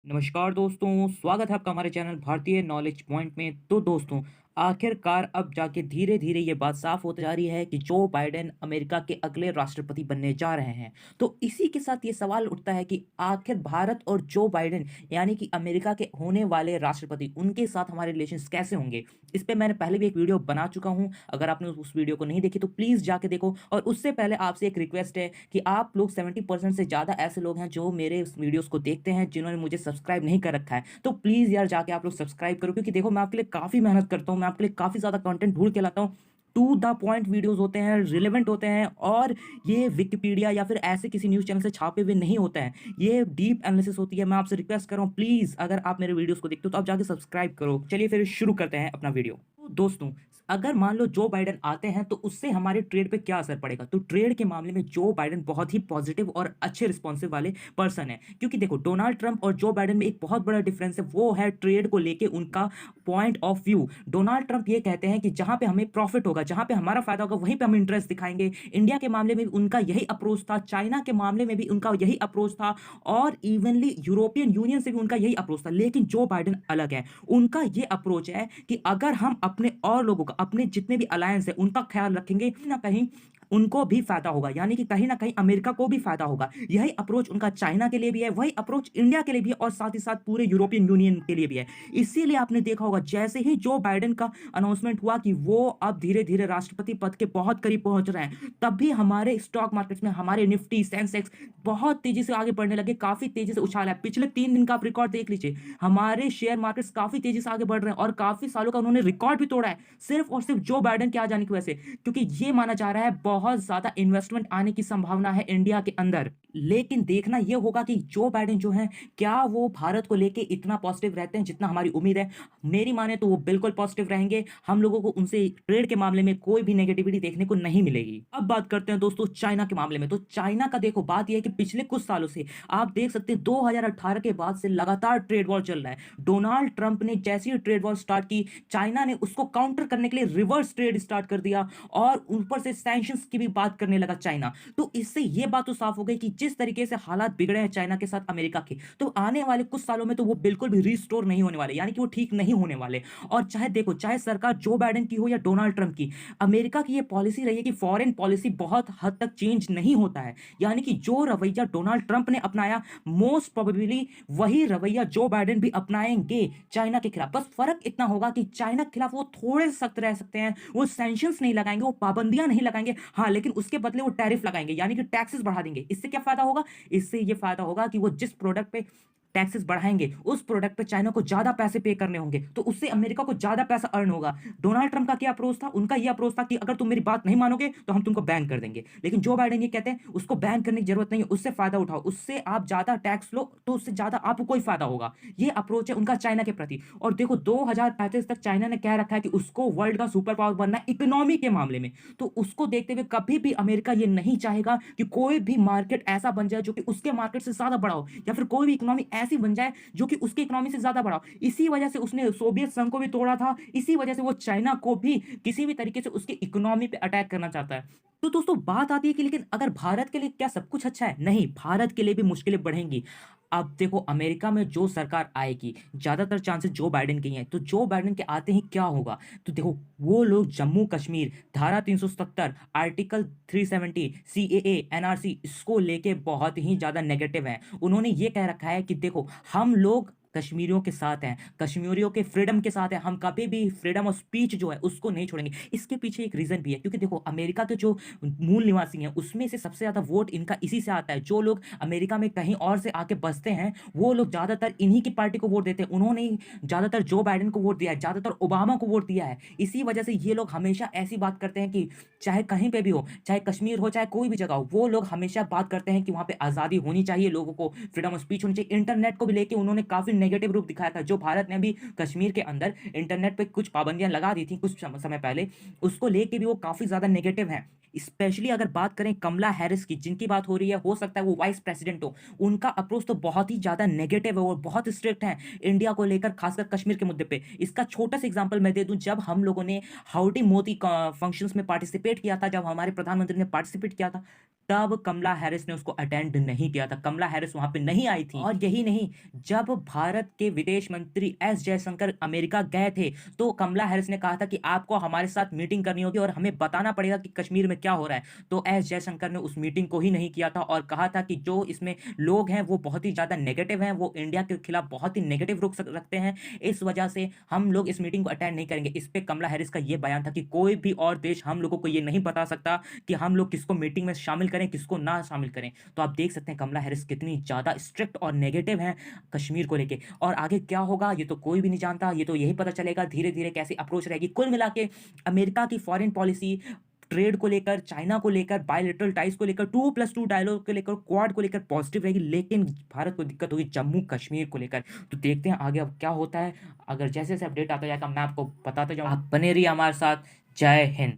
नमस्कार दोस्तों, स्वागत है आपका हमारे चैनल भारतीय नॉलेज पॉइंट में। तो दोस्तों, आखिरकार अब जाके धीरे-धीरे ये बात साफ होती जा रही है कि जो बाइडेन अमेरिका के अगले राष्ट्रपति बनने जा रहे हैं। तो इसी के साथ ये सवाल उठता है कि आखिर भारत और जो बाइडेन यानी कि अमेरिका के होने वाले राष्ट्रपति, उनके साथ हमारे रिलेशंस कैसे होंगे? इस पे मैंने पहले भी एक वीडियो बना चुका हूँ। अगर आपने उस वीडियो को नहीं देखी तो प्लीज़ जाके देखो। और उससे पहले आपसे एक रिक्वेस्ट है कि आप लोग 70% से ज़्यादा ऐसे लोग हैं जो मेरे इस वीडियोज़ को देखते हैं, जिन्होंने मुझे सब्सक्राइब नहीं कर रखा है। तो प्लीज़ यार जाके आप लोग सब्सक्राइब करो, क्योंकि देखो मैं आपके लिए काफ़ी मेहनत करता हूँ, मैं आपके लिए काफ़ी ज़्यादा कंटेंट ढूँढ के लाता हूँ। टू द पॉइंट वीडियोज़ होते हैं, रिलेवेंट होते हैं, और ये विकिपीडिया या फिर ऐसे किसी न्यूज़ चैनल से छापे हुए नहीं होते हैं। ये डीप एनालिसिस होती है। मैं आपसे रिक्वेस्ट कर रहा हूँ, प्लीज़ अगर आप मेरे वीडियोज़ को देखते हो तो आप जाके सब्सक्राइब करो। चलिए फिर शुरू करते हैं अपना वीडियो। तो दोस्तों, अगर मान लो जो बाइडेन आते हैं तो उससे हमारे ट्रेड पे क्या असर पड़ेगा? तो ट्रेड के मामले में जो बाइडेन बहुत ही पॉजिटिव और अच्छे रिस्पॉन्सिव वाले पर्सन है, क्योंकि देखो डोनाल्ड ट्रंप और जो बाइडेन में एक बहुत बड़ा डिफरेंस है, वो है ट्रेड को लेके उनका point of view. Donald Trump ये कहते हैं कि जहां पे हमें प्रॉफिट होगा, जहां पे हमारा फायदा होगा, वहीं पे हम इंटरेस्ट दिखाएंगे। इंडिया के मामले में भी उनका यही अप्रोच था, चाइना के मामले में भी उनका यही अप्रोच था, और इवनली यूरोपियन यूनियन से भी उनका यही अप्रोच था। लेकिन जो बाइडेन अलग है, उनका ये अप्रोच है कि अगर हम अपने और लोगों का, अपने जितने भी अलायंस है, उनका ख्याल रखेंगे, कहीं ना कहीं उनको भी फायदा होगा, यानी कि कहीं ना कहीं अमेरिका को भी फायदा होगा। यही अप्रोच उनका चाइना के लिए भी है, वही अप्रोच इंडिया के लिए भी है, और साथ ही साथ पूरे यूरोपियन यूनियन के लिए भी है। इसीलिए आपने देखा होगा, जैसे ही जो बाइडेन का अनाउंसमेंट हुआ कि वो अब धीरे धीरे राष्ट्रपति पद के बहुत करीब पहुंच रहे हैं, तब भी हमारे स्टॉक मार्केट्स में हमारे निफ्टी सेंसेक्स बहुत तेजी से आगे बढ़ने लगे, काफी तेजी से उछाल है। पिछले 3 दिन का आप रिकॉर्ड देख लीजिए, हमारे शेयर मार्केट्स काफी तेजी से आगे बढ़ रहे हैं, और काफी सालों का उन्होंने रिकॉर्ड भी तोड़ा है, सिर्फ और सिर्फ जो बाइडेन के आ जाने की वजह से। क्योंकि ये माना जा रहा है बहुत ज्यादा इन्वेस्टमेंट आने की संभावना है इंडिया के अंदर। लेकिन देखना यह होगा कि जो बाइडेन जो है, क्या वो भारत को लेके इतना पॉजिटिव रहते हैं जितना हमारी उम्मीद है। मेरी माने तो वो बिल्कुल पॉजिटिव रहेंगे। हम लोगों को उनसे ट्रेड के मामले में कोई भी नेगेटिविटी देखने को नहीं मिलेगी। अब बात करते हैं दोस्तों चाइना के मामले में। तो चाइना का देखो, बात यह है कि पिछले कुछ सालों से आप देख सकते हैं, 2018 के बाद से लगातार ट्रेड वॉर चल रहा है। डोनाल्ड ट्रंप ने जैसी ट्रेड वॉर स्टार्ट की, चाइना ने उसको काउंटर करने के लिए रिवर्स ट्रेड स्टार्ट कर दिया, और ऊपर से सैंक्शंस की भी बात करने लगा चाइना। तो इससे यह बात तो साफ हो गई कि जिस तरीके से हालात बिगड़े हैं चाइना के साथ अमेरिका के, तो आने वाले कुछ सालों में तो वो बिल्कुल भी रिस्टोर नहीं होने वाले, यानी कि वो ठीक नहीं होने वाले। और चाहे देखो, चाहे सरकार जो बाइडेन की हो या डोनाल्ड ट्रंप की, अमेरिका की ये पॉलिसी रही है कि फॉरेन पॉलिसी बहुत हद तक चेंज नहीं होता है। यानी कि जो रवैया डोनाल्ड ट्रंप ने अपनाया, मोस्ट प्रोबेबली वही रवैया जो बाइडेन भी अपनाएंगे चाइना के खिलाफ। बस फर्क इतना होगा कि चाइना के खिलाफ वो थोड़े सख्त रह सकते हैं, वो सैंक्शंस नहीं लगाएंगे, वो पाबंदियां नहीं लगाएंगे, हाँ, लेकिन उसके बदले वो टैरिफ लगाएंगे, यानी कि टैक्सेस बढ़ा देंगे। इससे क्या फायदा होगा? इससे ये फायदा होगा कि वो जिस प्रोडक्ट पे टैक्सेस बढ़ाएंगे, उस प्रोडक्ट पे चाइना को ज्यादा पैसे पे करने होंगे, तो उससे अमेरिका को ज्यादा पैसा अर्न होगा। डोनाल्ड ट्रंप का क्या अप्रोच था? उनका यह अप्रोच था कि अगर तुम मेरी बात नहीं मानोगे तो हम तुमको बैन कर देंगे। लेकिन जो बाइडेन ये कहते हैं उसको बैन करने की जरूरत नहीं है, उससे फायदा उठाओ, उससे आप ज्यादा टैक्स लो तो उससे ज्यादा आपको कोई फायदा होगा। ये अप्रोच है उनका चाइना के प्रति। और देखो, 2035 तक चाइना ने कह रखा है कि उसको वर्ल्ड का सुपर पावर बनना है इकोनॉमी के मामले में। तो उसको देखते हुए कभी भी अमेरिका ये नहीं चाहेगा कि कोई भी मार्केट ऐसा बन जाए जो कि उसके मार्केट से ज्यादा बड़ा हो, या फिर कोई भी इकोनॉमी ऐसी बन जाए जो कि उसकी इकोनॉमी से ज्यादा बड़ा हो। इसी वजह से उसने सोवियत संघ को भी तोड़ा था, इसी वजह से वो चाइना को भी किसी भी तरीके से उसकी इकोनॉमी पे अटैक करना चाहता है। तो दोस्तों, बात आती है कि लेकिन अगर भारत के लिए क्या सब कुछ अच्छा है? नहीं, भारत के लिए भी मुश्किलें बढ़ेंगी। अब देखो, अमेरिका में जो सरकार आएगी, ज्यादातर चांसेस जो बाइडेन के ही हैं। तो जो बाइडेन के आते ही क्या होगा? तो देखो, वो लोग जम्मू कश्मीर, धारा 370, आर्टिकल 370, सीएए, एनआरसी, इसको लेके बहुत ही ज्यादा नेगेटिव है। उन्होंने ये कह रखा है कि देखो, हम लोग कश्मीरियों के साथ हैं, कश्मीरियों के फ्रीडम के साथ हैं, हम कभी भी फ्रीडम ऑफ स्पीच जो है उसको नहीं छोड़ेंगे। इसके पीछे एक रीजन भी है, क्योंकि देखो, अमेरिका के जो मूल निवासी हैं उसमें से सबसे ज्यादा वोट इनका इसी से आता है। जो लोग अमेरिका में कहीं और से आके बसते हैं, वो लोग ज्यादातर इन्हीं की पार्टी को वोट देते हैं। उन्होंने ही ज्यादातर जो बाइडेन को वोट दिया है, ज्यादातर ओबामा को वोट दिया है। इसी वजह से ये लोग हमेशा ऐसी बात करते हैं कि चाहे कहीं पे भी हो, चाहे कश्मीर हो, चाहे कोई भी जगह हो, वो लोग हमेशा बात करते हैं कि वहां पे आजादी होनी चाहिए, लोगों को फ्रीडम ऑफ स्पीच होनी चाहिए। इंटरनेट को भी लेके उन्होंने काफी नेगेटिव रूप दिखाया था। जो भारत ने भी कश्मीर के अंदर इंटरनेट पे कुछ पाबंदियां लगा दी थी कुछ समय पहले, उसको लेके भी वो काफी ज्यादा नेगेटिव हैं। स्पेशली अगर बात करें कमला हैरिस की, जिनकी बात हो रही है, हो सकता है वो वाइस प्रेसिडेंट हो, उनका अप्रोच तो बहुत ही ज़्यादा नेगेटिव है और बहुत स्ट्रिक्ट है इंडिया को लेकर, खासकर कश्मीर के मुद्दे पे। इसका छोटा सा एग्जांपल मैं दे दूं, जब हम लोगों ने हाउडी मोदी फंक्शंस में पार्टिसिपेट किया था, जब हमारे प्रधानमंत्री ने पार्टिसिपेट किया था, तब कमला हैरिस ने उसको अटेंड नहीं किया था, कमला हैरिस वहां पे नहीं आई थी। और यही नहीं, जब भारत के विदेश मंत्री एस जयशंकर अमेरिका गए थे, तो कमला हैरिस ने कहा था कि आपको हमारे साथ मीटिंग करनी होगी और हमें बताना पड़ेगा कि कश्मीर में क्या हो रहा है। तो एस जयशंकर ने उस मीटिंग को ही नहीं किया था और कहा था कि जो इसमें लोग हैं वो बहुत ही ज़्यादा नेगेटिव हैं, वो इंडिया के खिलाफ बहुत ही नेगेटिव रुख रखते हैं, इस वजह से हम लोग इस मीटिंग को अटेंड नहीं करेंगे। इस पे कमला हैरिस का ये बयान था कि कोई भी और देश हम लोगों को ये नहीं बता सकता कि हम लोग किसको मीटिंग में शामिल करें, किसको ना शामिल करें। तो आप देख सकते हैं कमला हैरिस कितनी ज़्यादा स्ट्रिक्ट और नेगेटिव हैं कश्मीर को लेके। और आगे क्या होगा ये तो कोई भी नहीं जानता, ये तो यही पता चलेगा धीरे धीरे कैसी अप्रोच रहेगी। कुल मिला के अमेरिका की फॉरेन पॉलिसी, ट्रेड को लेकर, चाइना को लेकर, बायलैटरल टाइज को लेकर, 2+2 डायलॉग को लेकर, क्वाड को लेकर पॉजिटिव रहेगी, लेकिन भारत को दिक्कत होगी जम्मू कश्मीर को लेकर। तो देखते हैं आगे अब क्या होता है। अगर जैसे जैसे अपडेट आता जाएगा मैं आपको बताता जाऊँ। आप बने रहिए हमारे साथ। जय हिंद।